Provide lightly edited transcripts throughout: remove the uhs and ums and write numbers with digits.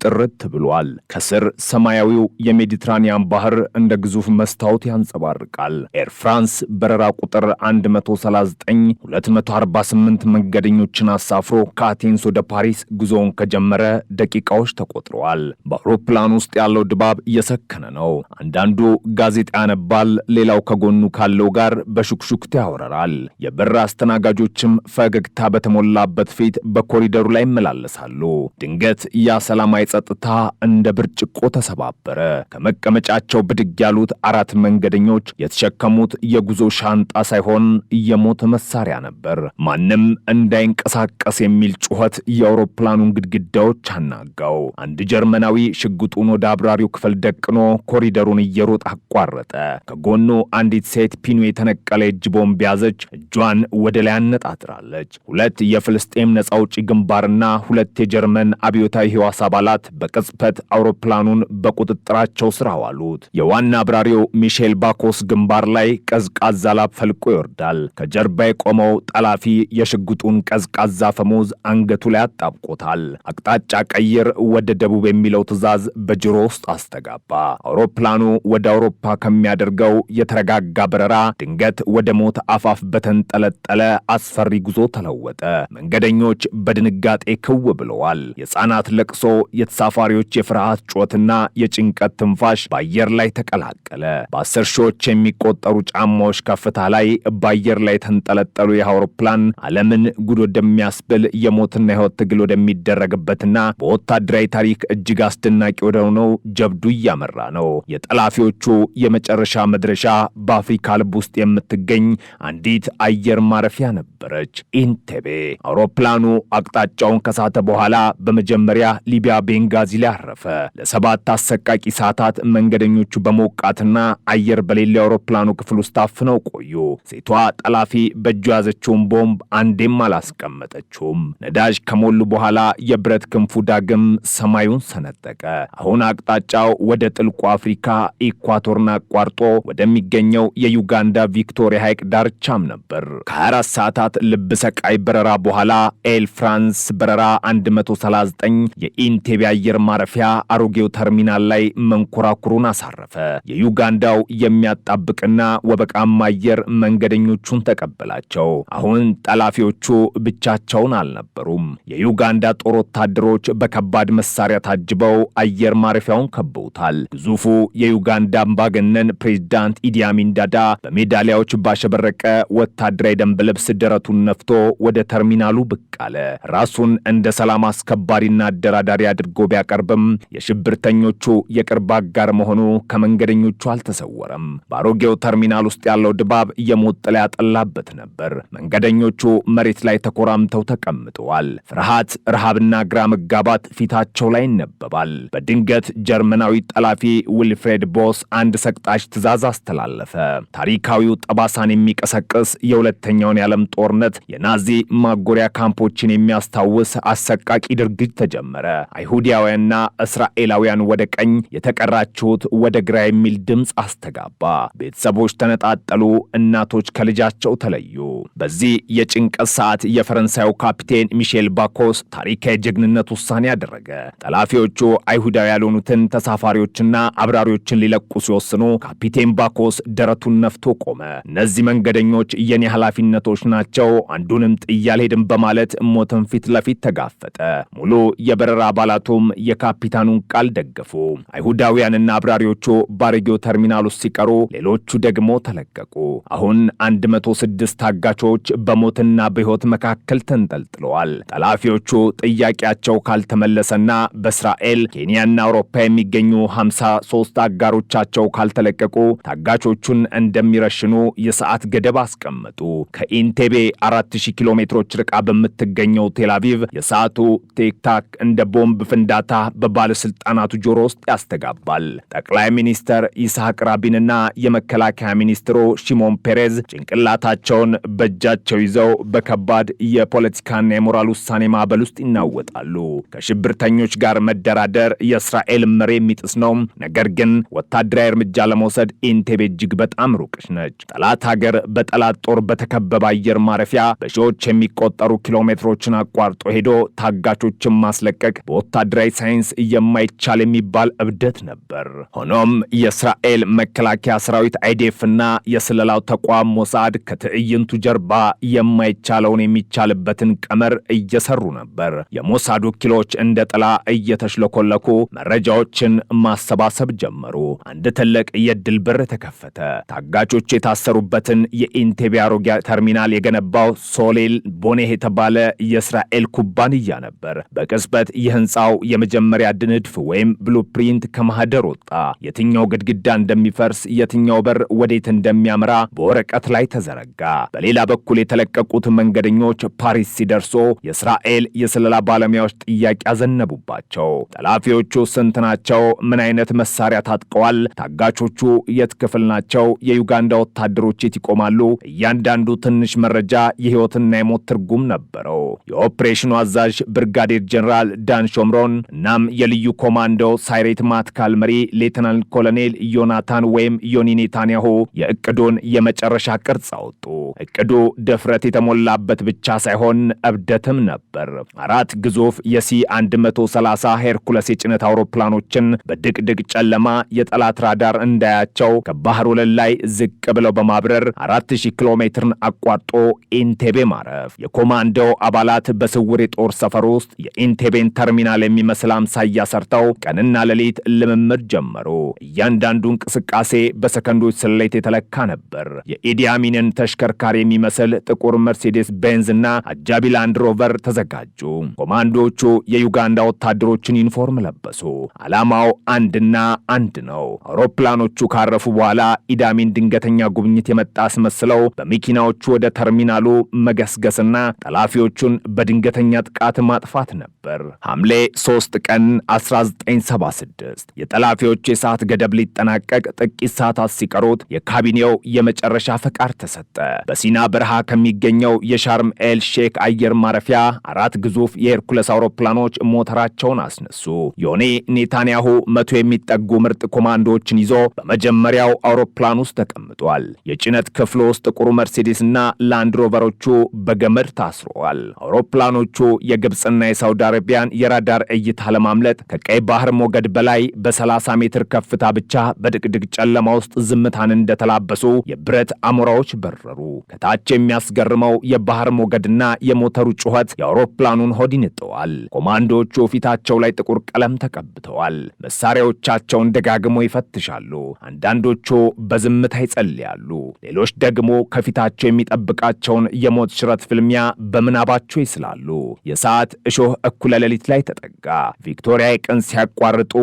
ጥርት ብሏል። ከስር ሰማያዊው የሜዲትራኒያን ባህር እንደ ግዙፍ መስታወት ያንጸባርቃል። ኤር ፍራንስ በረራ ቁጥር 139 248 መንገደኞችን አሳፍሮ ከአቴንስ ወደ ፓሪስ ጉዞውን ከጀመረ ደቂቃዎች ተቆጥረዋል። በአውሮፕላን ውስጥ ያለው ድባብ እየሰከነ ነው። አንዳንዱ ጋዜጣ ያነባል፣ ሌላው ከጎኑ ካለው ጋር በሹክሹክታ ያወራል። የበረራ አስተናጋጆችም ፈገግታ በተሞላበት ፊት በኮሪደሩ ላይ ይመላለሳሉ። ድንገት ያ ሰላማዊ ጸጥታ እንደ ብርጭቆ ተሰባበረ። ከመቀመጫቸው ብድግ ያሉት 4 መንገደኞች የተሸከሙት የጉዞ ሻንጣ ሳይሆን የሞት መሳሪያ ነበር። ማንም እንዳይንቀሳቀስ የሚል ጩኸት የአውሮፕላኑን ግድግዳዎች አናጋው። አንድ ጀርመናዊ ሽጉጡን ወደ አብራሪው ክፍል ደቅኖ ኮሪደሩን እየሮጠ አቋረጠ። ከጎኑ አንዲት ሴት ፒኑ የተነቀለ እጅ ቦምብ ያዘች። እጇን ወደ ላይ አነጣጥራለች። 2 የፍልስጤም ነጻ አውጪ ግንባርና 2 የጀርመን አብዮታዊ ሕዋስ አባላት በቅጽበት አውሮፕላኑን በቁጥጥራቸው ስር አዋሉት። የዋና አብራሪው ሚሼል ባኮስ ግንባር ላይ ቀዝቃዛ ላብ ፈልቆ ይወርዳል። ከጀርባ የቆመው ጠላፊ የሽጉጡን ቀዝቃዛ ፈሙዝ አንገቱ ላይ አጣብቆታል። አቅጣጫ ቀይር ወደ ደቡብ የሚለው ትዕዛዝ በጆሮ ውስጥ አስተጋባ። አውሮፕላኑ ወደ አውሮፓ ከሚያደርገው የተረጋጋ በረራ ድንገት ወደ ሞት አፋፍ በተንጠለጠለ አስፈሪ ጉዞ ተለወጠ። መንገደኞች በድንጋጤ ክው ብለዋል። የሕፃናት ለቅሶ፣ የተሳፋሪዎች የፍርሃት ጮትና የጭንቀት ትንፋሽ በአየር ላይ ተቀላቀለ። በ10 ሺዎች የሚቆጠሩ ጫማዎች ከፍታ ላይ በአየር ላይ የተንጠለጠሉ የአውሮፕላን ዓለምን ጉድ ወደሚያስብል የሞትና የሕይወት ትግል ወደሚደረግበትና በወታደራዊ ታሪክ እጅግ አስደናቂ ወደሆነው ጀብዱ እያመራ ነው። የጠላፊዎቹ የመጨረሻ መድረሻ በአፍሪካ ልብ ውስጥ የምትገኝ አንዲት አየር ማረፊያ ነበረች፣ ኢንቴቤ። አውሮፕላኑ አቅጣጫውን ከሳተ በኋላ በመጀመሪያ ሊቢያ ቤንጋዚ ላይ አረፈ። ለ7 አሰቃቂ ሰዓታት መንገደኞቹ በሞቃትና አየር በሌለ አውሮፕላኑ ክፍል ውስጥ ታፍነው ቆዩ። ሴቷ ጠላፊ በእጇ ያዘችውን ቦምብ አንዴም አላስቀመጠችውም። ነዳጅ ከሞሉ በኋላ የብረት ክንፉ ዳግም ሰማዩን ሰነጠቀ። አሁን አቅጣጫው ወደ ጥልቁ አፍሪካ ኢኳቶርን አቋርጦ ወደሚገኘው የዩጋንዳ ቪክቶሪያ ሐይቅ ዳርቻም ነበር። ከ24 ሰዓታት ልብ ሰቃይ በረራ በኋላ ኤል ፍራንስ በረራ 139 የኢንቴቤ አየር ማረፊያ አሮጌው ተርሚናል ላይ መንኮራኩሩን አሳረፈ። የዩጋንዳው የሚያጣብቅና ወበቃማ አየር መንገደኞቹን ተቀበላቸው። አሁን ጠላፊዎቹ ብቻቸውን አልነበሩም። የዩጋንዳ ጦር ወታደሮች በከባድ መሳሪያ ታጅበው አየር ማረፊያውን ከበውታል። ግዙፉ የዩጋንዳ አምባገነን ፕሬዝዳንት ኢዲ አሚን ዳዳ በሜዳሊያዎች ባሸበረቀ ወታደራዊ ደንብ ልብስ ደረቱን ነፍቶ ወደ ተርሚናሉ ብቅ አለ። ራሱን እንደ ሰላም አስከባሪና አደራዳሪ አድርጎ ቢያቀርብም የሽብርተኞቹ የቅርብ አጋር መሆኑ ከመንገደኞቹ አልተሰወረም። በአሮጌው ተርሚናል ውስጥ ያለው ድባብ የሞት ጥላ ያጠላበት ነበር። መንገደኞቹ መሬት ላይ ተኮራምተው ተቀምጠዋል። ፍርሃት፣ ረሃብና ግራ መጋባት ፊታቸው ላይ ይነበባል። በድንገት ጀርመናዊ ጠላፊ ዊልፍሬድ ቦስ አንድ ሰቅጣሽ ትዕዛዝ አስተላለፈ። ታሪካዊው ጠባሳን የሚቀሰቅስ የሁለተኛውን የዓለም ጦርነት የናዚ ማጎሪያ ካምፖችን የሚያስታውስ አሰቃቂ ድርጊት ተጀመረ። አይሁዳውያንና እስራኤላውያን ወደ ቀኝ፣ የተቀራችሁት ወደ ግራ የሚል ድምፅ አስተጋባ። ቤተሰቦች ተነጣጠሉ፣ እናቶች ከልጃቸው ተለዩ። በዚህ የጭንቀት ሰዓት የፈረንሳዩ ካፒቴን ሚሼል ባኮስ ታሪካዊ ጀግንነት ውሳኔ ያደረገ። ጠላፊዎቹ አይሁዳዊ ያልሆኑትን ተሳፋሪዎችና አብራሪዎችን ሊለቁ ሲወስኑ ካፒቴን ባኮስ ደረቱን ነፍቶ ቆመ። እነዚህ መንገደኞች የኔ ኃላፊነቶች ናቸው፣ አንዱንም ጥዬ አልሄድም በማለት ሞትን ፊት ለፊት ተጋፈጠ። ሙሉ የበረራ አባላቱም የካፒታኑን ቃል ደገፉ። አይሁዳውያንና አብራሪዎቹ ባረጌው ተርሚናል ውስጥ ሲቀሩ፣ ሌሎቹ ደግሞ ተለቀቁ። አሁን 106 ታጋቾች በሞትና በሕይወት መካከል ተንጠልጥለዋል። ጠላፊዎቹ ጥያቄያቸው ካልተመለሰና በእስራኤል ኬንያና አውሮፓ የሚገኙ 53 አጋሮቻቸው ካልተለቀቁ ታጋቾቹን እንደሚረሽኑ የሰዓት ገደብ አስቀመጡ። ከኢንቴቤ 4000 ኪሎ ሜትሮች ርቃ በምትገኘው ቴልአቪቭ የሰዓቱ ቲክታክ እንደ ቦምብ ፍንዳታ በባለስልጣናቱ ጆሮ ውስጥ ያስተጋባል። ጠቅላይ ሚኒስተር ይስሐቅ ራቢንና የመከላከያ ሚኒስትሩ ሺሞን ፔሬዝ ጭንቅላታቸውን በእጃቸው ይዘው በከባድ የፖለቲካና የሞራል ውሳኔ ማዕበል ውስጥ ይናወጣሉ። ከሽብርተኞች ጋር መደራደር የእስራኤል መሪ የሚጥስ ነው። ነገር ግን ወታደራዊ እርምጃ ለመውሰድ ኢንቴቤ እጅግ በጣም ሩቅሽ ነች። ጠላት ሀገር በጠላት ጦር በተከበበ አየር ማረፊያ በሺዎች የሚቆጠሩ ኪሎ ሜትሮችን አቋርጦ ሄዶ ታጋቾችን ማስለቀቅ በወታደራዊ በወታደራዊ ሳይንስ የማይቻል የሚባል እብደት ነበር። ሆኖም የእስራኤል መከላከያ ሰራዊት አይዲኤፍና የስለላው ተቋም ሞሳድ ከትዕይንቱ ጀርባ የማይቻለውን የሚቻልበትን ቀመር እየሰሩ ነበር። የሞሳድ ወኪሎች እንደ ጥላ እየተሽለኮለኩ መረጃዎችን ማሰባሰብ ጀመሩ። አንድ ትልቅ የድል በር ተከፈተ። ታጋቾች የታሰሩበትን የኢንቴቤ አሮጌ ተርሚናል የገነባው ሶሌል ቦኔህ የተባለ የእስራኤል ኩባንያ ነበር። በቅጽበት የህንፃው የመጀመሪያ ንድፍ ወይም ብሉፕሪንት ከማህደር ወጣ። የትኛው ግድግዳ እንደሚፈርስ፣ የትኛው በር ወዴት እንደሚያመራ በወረቀት ላይ ተዘረጋ። በሌላ በኩል የተለቀቁት መንገደኞች ፓሪስ ሲደርሱ የእስራኤል የስለላ ባለሙያዎች ጥያቄ አዘነቡባቸው። ጠላፊዎቹ ስንት ናቸው? ምን አይነት መሳሪያ ታጥቀዋል? ታጋቾቹ የት ክፍል ናቸው? የዩጋንዳ ወታደሮች የት ይቆማሉ? እያንዳንዱ ትንሽ መረጃ የህይወትና የሞት ትርጉም ነበረው። የኦፕሬሽኑ አዛዥ ብርጋዴር ጀነራል ዳን ሾምሮን እናም የልዩ ኮማንዶ ሳይሬት ማትካል መሪ ሌተናንት ኮሎኔል ዮናታን ወይም ዮኒ ኔታንያሁ የእቅዱን የመጨረሻ ቅርጽ አወጡ። እቅዱ ድፍረት የተሞላበት ብቻ ሳይሆን እብደትም ነበር። 4 ግዙፍ የሲ-130 ሄርኩለስ የጭነት አውሮፕላኖችን በድቅድቅ ጨለማ የጠላት ራዳር እንዳያቸው ከባህር ወለል ላይ ዝቅ ብለው በማብረር 4000 ኪሎ ሜትርን አቋርጦ ኢንቴቤ ማረፍ። የኮማንዶ አባላት በስውር የጦር ሰፈር ውስጥ የኢንቴቤን ተርሚናል የሚመስል አምሳያ ሰርተው ቀንና ሌሊት ልምምድ ጀመሩ። እያንዳንዱ እንቅስቃሴ በሰከንዶች ስሌት የተለካ ነበር። የኢዲ አሚንን ተሽከርካሪ የሚመስል ጥቁር መርሴዴስ ቤንዝ እና አጃቢ ላንድ ሮቨር ተዘጋጁ። ኮማንዶዎቹ የዩጋንዳ ወታደሮችን ዩኒፎርም ለበሱ። ዓላማው አንድና አንድ ነው። አውሮፕላኖቹ ካረፉ በኋላ ኢዲ አሚን ድንገተኛ ጉብኝት የመጣ አስመስለው በመኪናዎቹ ወደ ተርሚናሉ መገስገስና ጠላፊዎቹን በድንገተኛ ጥቃት ማጥፋት ነበር። ሐምሌ 3 ቀን 1976 የጠላፊዎች የሰዓት ገደብ ሊጠናቀቅ ጥቂት ሰዓታት ሲቀሩት የካቢኔው የመጨረሻ ፈቃድ ተሰጠ። በሲና በረሃ ከሚገኘው የሻርም ኤል ሼክ አየር ማረፊያ 4 ግዙፍ የሄርኩለስ አውሮፕላኖች ሞተራቸውን አስነሱ። ዮኒ ኔታንያሁ 100 የሚጠጉ ምርጥ ኮማንዶዎችን ይዞ በመጀመሪያው አውሮፕላን ውስጥ ተቀምጧል። የጭነት ክፍሉ ውስጥ ጥቁር መርሴዴስና ላንድ ሮቨሮቹ በገመድ ታስረዋል። አውሮፕላኖቹ የግብፅና የሳውዲ አረቢያን የራዳር እይታ ለማምለጥ ከቀይ ባህር ሞገድ በላይ በ30 ሜትር ከፍታ ብቻ በድቅድቅ ጨለማ ውስጥ ዝምታን እንደተላበሱ የብረት አሞራዎች በረሩ። ከታች የሚያስገርመው የባህር ሞገድና የሞተሩ ጩኸት የአውሮፕላኑን ሆድ ይንጠዋል። ኮማንዶዎቹ ፊታቸው ላይ ጥቁር ቀለም ተቀብተዋል። መሳሪያዎቻቸውን ደጋግመው ይፈትሻሉ። አንዳንዶቹ በዝምታ ይጸልያሉ። ሌሎች ደግሞ ከፊታቸው የሚጠብቃቸውን የሞት ሽረት ፍልሚያ በምናባቸው ይስላሉ። የሰዓት እሾህ እኩለ ሌሊት ላይ ተጠጋ። ቪክቶሪያ ቀን ሲያቋርጡ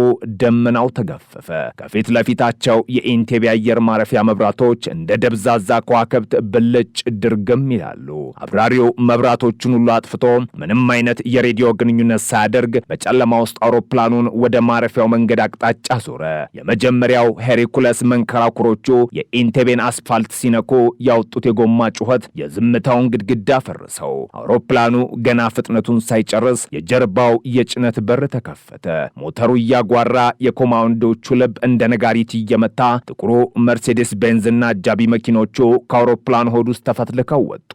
ደመናው ተገፈፈ። ከፊት ለፊታቸው የኢንቴቤ አየር ማረፊያ መብራቶች እንደ ደብዛዛ ከዋክብት ብልጭ ድርግም ይላሉ። አብራሪው መብራቶቹን ሁሉ አጥፍቶ ምንም አይነት የሬዲዮ ግንኙነት ሳያደርግ በጨለማ ውስጥ አውሮፕላኑን ወደ ማረፊያው መንገድ አቅጣጫ ዞረ። የመጀመሪያው ሄርኩለስ መንከራኩሮቹ የኢንቴቤን አስፋልት ሲነኩ ያወጡት የጎማ ጩኸት የዝምታውን ግድግዳ ፈርሰው። አውሮፕላኑ ገና ፍጥነቱን ሳይጨርስ የጀርባው የጭነት በር ተከፈተ። ሞተሩ እያጓራ የኮማንዶቹ ልብ እንደ ነጋሪት እየመታ ጥቁሩ መርሴዴስ ቤንዝና አጃቢ መኪኖቹ ከአውሮፕላን ሆድ ውስጥ ተፈትልከው ወጡ።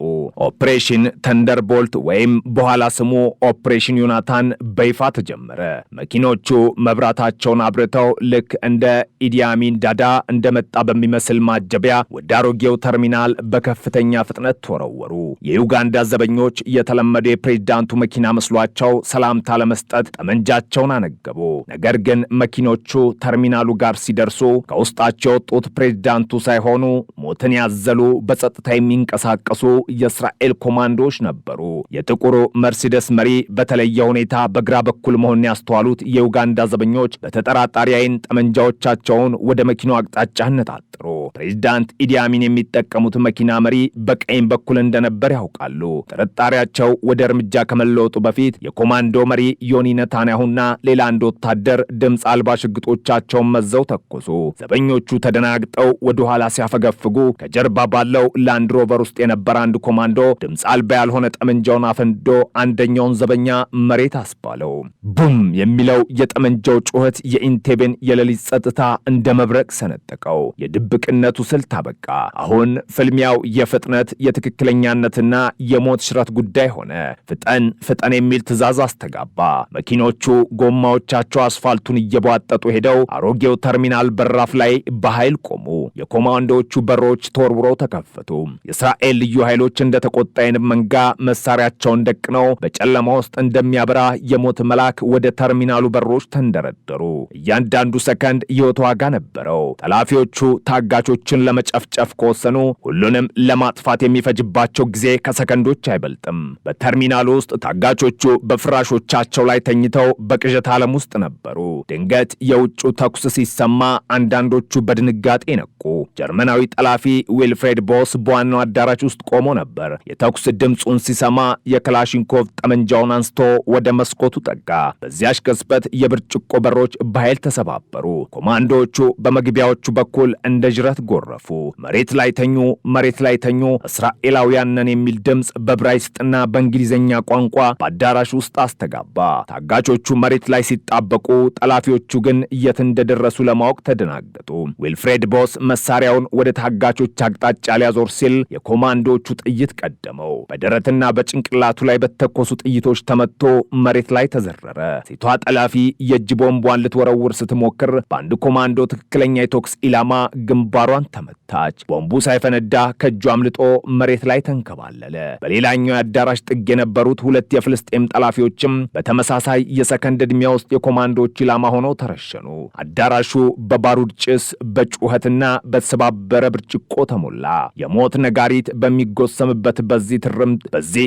ኦፕሬሽን ተንደርቦልት ወይም በኋላ ስሙ ኦፕሬሽን ዮናታን በይፋ ተጀመረ። መኪኖቹ መብራታቸውን አብርተው ልክ እንደ ኢዲ አሚን ዳዳ እንደመጣ በሚመስል ማጀቢያ ወደ አሮጌው ተርሚናል በከፍተኛ ፍጥነት ተወረወሩ። የዩጋንዳ ዘበኞች የተለመደ የፕሬዝዳንቱ መኪና መስሏቸው ሰላምታ ለመስጠት ጠመንጃቸውን አነገቡ። ነገር ግን መኪኖቹ ተርሚናሉ ጋር ሲደርሱ ከውስጣቸው የወጡት ፕሬዝዳንቱ ሳይሆኑ ሞትን ያዘሉ በጸጥታ የሚንቀሳቀሱ የእስራኤል ኮማንዶዎች ነበሩ። የጥቁሩ መርሴዴስ መሪ በተለየ ሁኔታ በግራ በኩል መሆኑን ያስተዋሉት የዩጋንዳ ዘበኞች በተጠራጣሪ አይን ጠመንጃዎቻቸውን ወደ መኪናው አቅጣጫ አነጣጠሩ። ፕሬዝዳንት ኢዲ አሚን የሚጠቀሙት መኪና መሪ በቀኝ በኩል እንደነበር ያውቃሉ። ጥርጣሬያቸው ወደ እርምጃ ከመለወጡ በፊት የኮማንዶ መሪ ዮኒ ኔታንያሁና ሌላ አንድ ወታደር ድምፅ አልባ ሽጉጦቻቸውን መዘው ተኮሱ። ዘበኞቹ ተደናግጠው ወደ ኋላ ሲያፈገፍጉ ከጀርባ ባለው ላንድ ሮቨር ውስጥ የነበረ አንድ ኮማንዶ ድምፅ አልባ ያልሆነ ጠመንጃውን አፈንዶ አንደኛውን ዘበኛ መሬት አስባለው። ቡም የሚለው የጠመንጃው ጩኸት የኢንቴቤን የሌሊት ጸጥታ እንደ መብረቅ ሰነጠቀው። የድብቅነቱ ስልት አበቃ። አሁን ፍልሚያው የፍጥነት የትክክለኛነትና የሞት ሽረት ጉዳይ ሆነ። ፍጠን ፍጠን የሚል ትዕዛዝ አስተጋባ። መኪኖቹ ጎማዎቻቸው አስፋልቱን እየቧጠጡ ሄደው አሮጌው ተርሚናል በራፍ ላይ በኃይል ቆሙ። የኮማንዶዎቹ በሮች ተወርውረው ተከፈቱ። የእስራኤል ልዩ ኃይሎች እንደተቆጣ የንብ መንጋ መሳሪያቸውን ደቅነው በጨለማ ውስጥ እንደሚያበራ የሞት መልአክ ወደ ተርሚናሉ በሮች ተንደረደሩ። እያንዳንዱ ሰከንድ ሕይወት ዋጋ ነበረው። ጠላፊዎቹ ታጋቾችን ለመጨፍጨፍ ከወሰኑ ሁሉንም ለማጥፋት የሚፈጅባቸው ጊዜ ከሰከንዶች አይበልጥም። በተርሚናሉ ውስጥ ታጋቾቹ በፍራሾቻቸው ላይ ተኝተው በቅዠት ዓለም ውስጥ ነበሩ። ድንገት የውጩ ተኩስ ሲሰማ አንዳንዶቹ በድንጋጤ ነቁ። ጀርመናዊ ጠላፊ ዊልፍሬድ ቦስ በዋናው አዳራሽ ውስጥ ቆሞ ነበር። የተኩስ ድምፁን ሲሰማ የክላሽንኮቭ ጠመንጃውን አንስቶ ወደ መስኮቱ ጠጋ። በዚያሽ ቅጽበት የብርጭቆ በሮች በኃይል ተሰባበሩ። ኮማንዶዎቹ በመግቢያዎቹ በኩል እንደ ጅረት ጎረፉ። መሬት ላይ ተኙ፣ መሬት ላይ ተኙ። እስራኤላውያን ነን የሚል ድምፅ በዕብራይስጥና በእንግሊዝኛ ቋንቋ በአዳራሽ ውስጥ አስተጋባ። ታጋቾቹ መሬት ላይ ሲጣበቁ፣ ጠላፊዎቹ ግን የት እንደደረሱ ለማወቅ ተደናገጡ። ዊልፍሬድ ቦስ መሳሪያውን ወደ ታጋቾች አቅጣጫ ሊያዞር ሲል የኮማንዶዎቹ ጥይት ቀደመው። በደረትና በጭንቅላቱ ላይ በተኮሱ ጥይቶች ተመቶ መሬት ላይ ተዘረረ። ሴቷ ጠላፊ የእጅ ቦምቧን ልትወረውር ስትሞክር በአንድ ኮማንዶ ትክክለኛ የቶክስ ኢላማ ግንባሯን ተመታች። ቦምቡ ሳይፈነዳ ከእጁ አምልጦ መሬት ላይ ተንከባለለ። በሌላኛው የአዳራሽ ጥግ የነበሩት ሁለት የፍልስጤም ጠላፊዎችም በተመሳሳይ የሰከንድ ዕድሜ ውስጥ የኮማንዶዎች ኢላማ ሆነው ተረሸኑ። አዳራሹ በባሩድ ጭስ፣ በጩኸትና በተሰባበረ ብርጭቆ ተሞላ። የሞት ነጋሪት በሚጎሰምበት በዚህ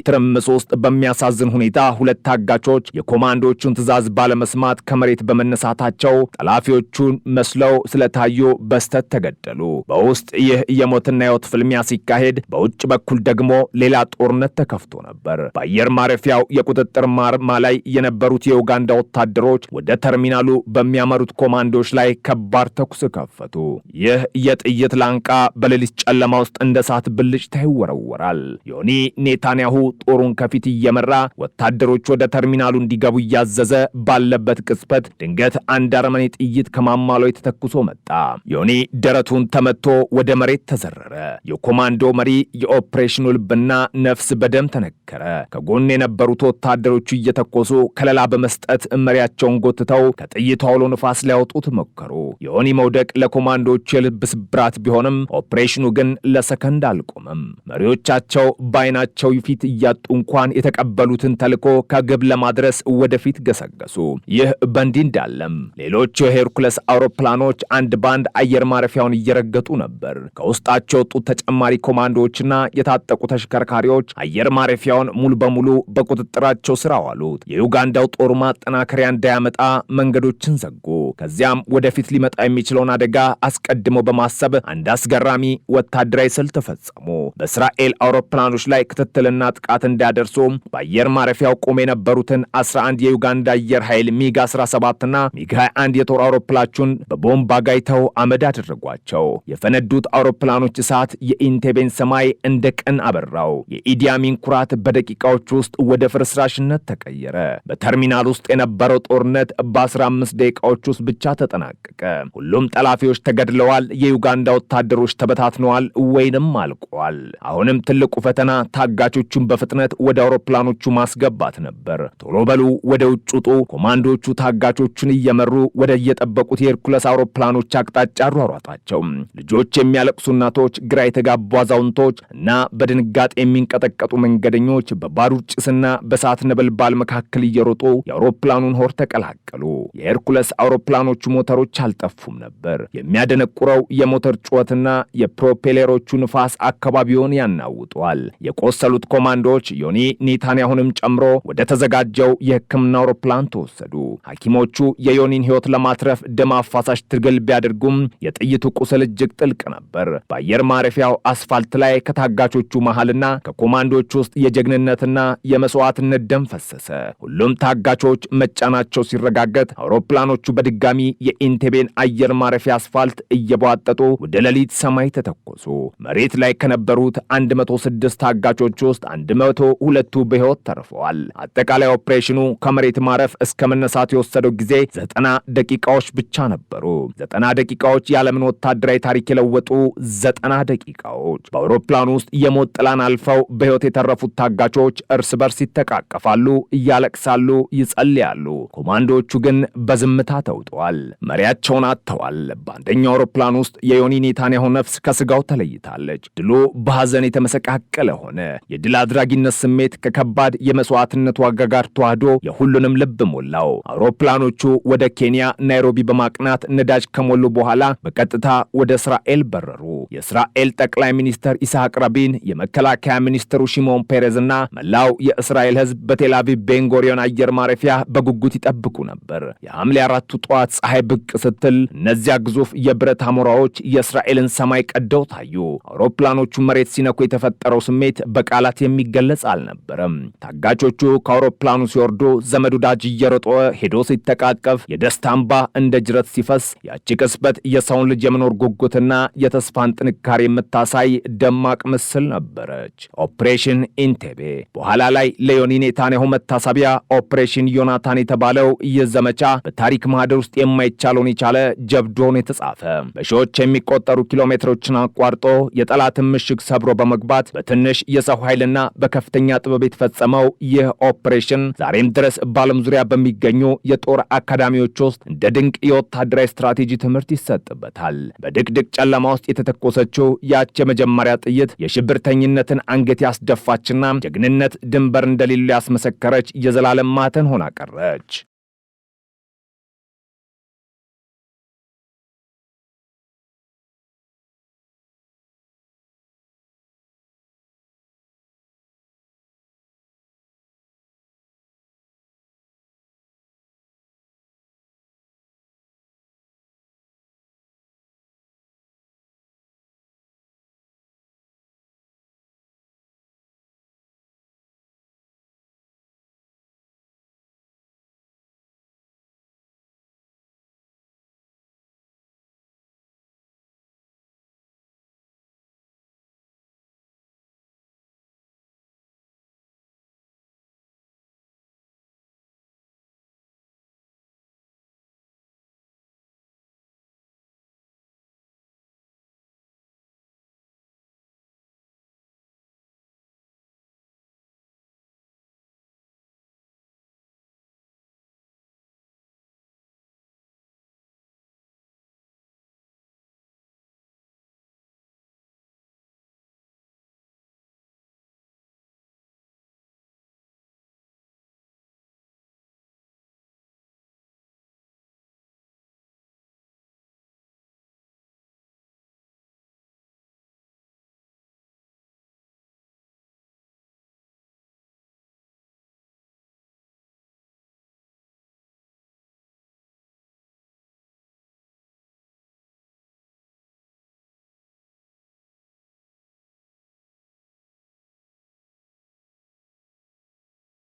ትርምስ ውስጥ በሚያሳዝን ሁኔታ ሁለት ታጋቾች የኮማንዶቹን ትዕዛዝ ባለመስማት ከመሬት በመነሳታቸው ጠላፊዎቹን መስለው ስለታዩ በስተት ተገደሉ። በውስጥ ይህ የሞትና የሕይወት ፍልሚያ ሲካሄድ፣ በውጭ በኩል ደግሞ ሌላ ጦርነት ተከፍቶ ነበር። በአየር ማረፊያው የቁጥጥር ማማ ላይ የነበሩት የኡጋንዳ ወታደሮች ወደ ተርሚናሉ በሚያመሩት ኮማንዶዎች ላይ ከባድ ተኩስ ከፈቱ። ይህ የጥይት ላንቃ በሌሊት ጨለማ ውስጥ እንደ እሳት ብልጭታ ይወረወራል። ዮኒ ኔታንያሁ ጦሩን ከፊት እየመራ ወታደሮች ወደ ተርሚናሉ እንዲገቡ እያዘዘ ባለበት ቅጽበት ድንገት አንድ አረመኔ ጥይት ከማማሎ ተተኩሶ መጣ። ዮኒ ደረቱን ተመቶ ወደ መሬት ተዘረረ። የኮማንዶ መሪ የኦፕሬሽኑ ልብና ነፍስ በደም ተነከረ። ከጎን የነበሩት ወታደሮቹ እየተኮሱ ከለላ በመስጠት መሪያቸውን ጎትተው ከጥይቱ አውሎ ንፋስ ሊያወጡት ሞከሩ። የዮኒ መውደቅ ለኮማንዶቹ የልብ ስብራት ቢሆንም ኦፕሬሽኑ ግን ለሰከንድ አልቆመም። መሪዎቻቸው በዓይናቸው ፊት እያጡ እንኳን የተቀበሉትን ተልዕኮ ከግብ ለማድረስ ወደፊት ገሰገሱ። ይህ በእንዲህ እንዳለም ሌሎች የሄርኩለስ አውሮፕላኖች አንድ ባንድ አየር ማረፊያውን እየረገጡ ነበር። ከውስጣቸው የወጡት ተጨማሪ ኮማንዶዎችና የታጠቁ ተሽከርካሪዎች አየር ማረፊያውን ሙሉ በሙሉ በቁጥጥራቸው ስር አዋሉት። የዩጋንዳው ጦር ማጠናከሪያ እንዳያመጣ መንገዶችን ዘጉ። ከዚያም ወደፊት ሊመጣ የሚችለውን አደጋ አስቀድሞ በማሰብ አንድ አስገራሚ ወታደራዊ ስልት ፈጸሙ። በእስራኤል አውሮፕላኖች ላይ ክትትልና ጥቃት እንዲያደርሱ በአየር ማረፊያው ቆም የነበሩትን 11 የዩጋንዳ አየር ኃይል ሚግ 17ና ሚግ 21 የጦር አውሮፕላኖቹን በቦምብ አጋይተው አመድ አደረጓቸው። የፈነዱት አውሮፕላኖች እሳት የኢንቴቤን ሰማይ እንደ ቀን አበራው። የኢዲያሚን ኩራት በደቂቃዎች ውስጥ ወደ ፍርስራሽነት ተቀየረ። በተርሚናል ውስጥ የነበረው ጦርነት በ15 ደቂቃዎች ውስጥ ብቻ ተጠናቀቀ። ሁሉም ጠላፊዎች ተገድለዋል። የዩጋንዳ ወታደሮች ተበታትነዋል ወይንም አልቀዋል። አሁንም ትልቁ ፈተና ታጋቾቹን በፍጥነት ወደ አውሮፕላኖቹ ማስገባት ነበር። ቶሎ በሉ ወደ ውጭ ውጡ። ኮማንዶቹ ታጋቾቹን እየመሩ ወደ የጠበቁት የሄርኩለስ አውሮፕላኖች አቅጣጫ አሯሯጣቸው። ልጆች፣ የሚያለቅሱ እናቶች፣ ግራ የተጋቡ አዛውንቶች እና በድንጋጤ የሚንቀጠቀጡ መንገደኞች በባሩድ ጭስና በእሳት ነበልባል መካከል እየሮጡ የአውሮፕላኑን ሆር ተቀላቀሉ። የሄርኩለስ አውሮፕላኖቹ ሞተሮች አልጠፉም ነበር። የሚያደነቁረው የሞተር ጩኸትና የፕሮፔለሮቹ ንፋስ አካባቢውን ያናውጧል። የቆሰሉት ኮማንዶዎች ዮኒ ኔታንያሁንም ጨምሮ ወደ ተዘጋጀው የሕክምና አውሮፕላን ተወሰዱ። ሐኪሞቹ የዮኒን ሕይወት ለማትረፍ ደም አፋሳሽ ትግል ቢያደርጉም የጥይቱ ቁስል እጅግ ጥልቅ ነበር። በአየር ማረፊያው አስፋልት ላይ ከታጋቾቹ መሃልና ከኮማንዶቹ ውስጥ የጀግንነትና የመስዋዕትነት ደም ፈሰሰ። ሁሉም ታጋቾች መጫናቸው ሲረጋገጥ አውሮፕላኖቹ በድጋሚ የኢንቴቤን አየር ማረፊያ አስፋልት እየቧጠጡ ወደ ሌሊት ሰማይ ተተኮሱ። መሬት ላይ ከነበሩት 106 ታጋቾች ውስጥ 102ቱ በሕይወት ተርፈዋል። አጠቃላይ ኦፕሬሽኑ ከመሬት ማረፍ እስከ መነሳት የወሰደው ጊዜ 90 ደቂቃዎች ብቻ ነበሩ። 90 ደቂቃዎች የዓለምን ወታደራዊ ታሪክ የለወጡ 90 ደቂቃዎች። በአውሮፕላኑ ውስጥ የሞት ጥላን አልፈው በሕይወት የተረፉት ታጋቾች እርስ በርስ ይተቃቀፋሉ፣ እያለቅሳሉ፣ ይጸልያሉ። ኮማንዶዎቹ ግን በዝምታ ተውጠዋል። መሪያቸውን አጥተዋል። በአንደኛው አውሮፕላን ውስጥ የዮኒ ኔታንያሁ ነፍስ ከስጋው ተለይታለች። ድሉ በሐዘን የተመሰቃቀለ ሆነ። የድል አድራጊነት ስሜት ከከባድ የመስዋዕትነት ዋጋ ጋር ተዋህዶ የሁሉንም ልብ ሞላው። አውሮፕላኖቹ ወደ ኬንያ ናይሮቢ በማቅናት ነዳጅ ከሞሉ በኋላ በቀጥታ ወደ እስራኤል በረሩ። የእስራኤል ጠቅላይ ሚኒስትር ኢስሐቅ ራቢን፣ የመከላከያ ሚኒስትሩ ሺሞን ፔሬዝ እና መላው የእስራኤል ሕዝብ በቴል አቪቭ ቤንጎሪዮን አየር ማረፊያ በጉጉት ይጠብቁ ነበር። የሐምሌ 4ቱ ጠዋት ፀሐይ ብቅ ስትል እነዚያ ግዙፍ የብረት አሞራዎች የእስራኤልን ሰማይ ቀደው ታዩ። አውሮፕላኖቹ መሬት ሲነኩ የተፈጠረው ስሜት በቃላት የሚገለጽ አልነበረም። ታጋቾቹ ከአውሮፕላኑ ሲወርዱ ዘመድ ወዳጅ እየሮጠ ሄዶ ሲተቃቀፍ፣ የደስታ እንባ እንደ ጅረት ሲፈስ፣ ያቺ ቅጽበት የሰውን ልጅ የመኖር ጉጉትና የተስፋን ጥንካሬ የምታሳይ ደማቅ ምስል ነበረች። ኦፕሬሽን ኢንቴቤ በኋላ ላይ ለዮኒ ኔታንያሁ መታሰቢያ ኦፕሬሽን ዮናታን የተባለው ይህ ዘመቻ በታሪክ ማህደር ውስጥ የማይቻለውን የቻለ ጀብዶን የተጻፈ በሺዎች የሚቆጠሩ ኪሎ ሜትሮችን አቋርጦ የጠላትን ምሽግ ሰብሮ በመግባት በትንሽ የሰው ኃይልና በከፍተኛ ጥበብ የተፈጸመው ይህ ኦፕሬሽን ዛሬም ድረስ በዓለም ዙሪያ በሚገኙ የጦር አካዳሚዎች ውስጥ እንደ ድንቅ የወታደራዊ ስትራቴጂ ትምህርት ይሰጥበታል። በድቅድቅ ጨለማ ውስጥ የተተኮሰችው ያች የመጀመሪያ ጥይት የሽብርተኝነትን አንገት ያስደፋችና ጀግንነት ድንበር እንደሌለው ያስመሰከረች የዘላለም ማተን ሆና ቀረች።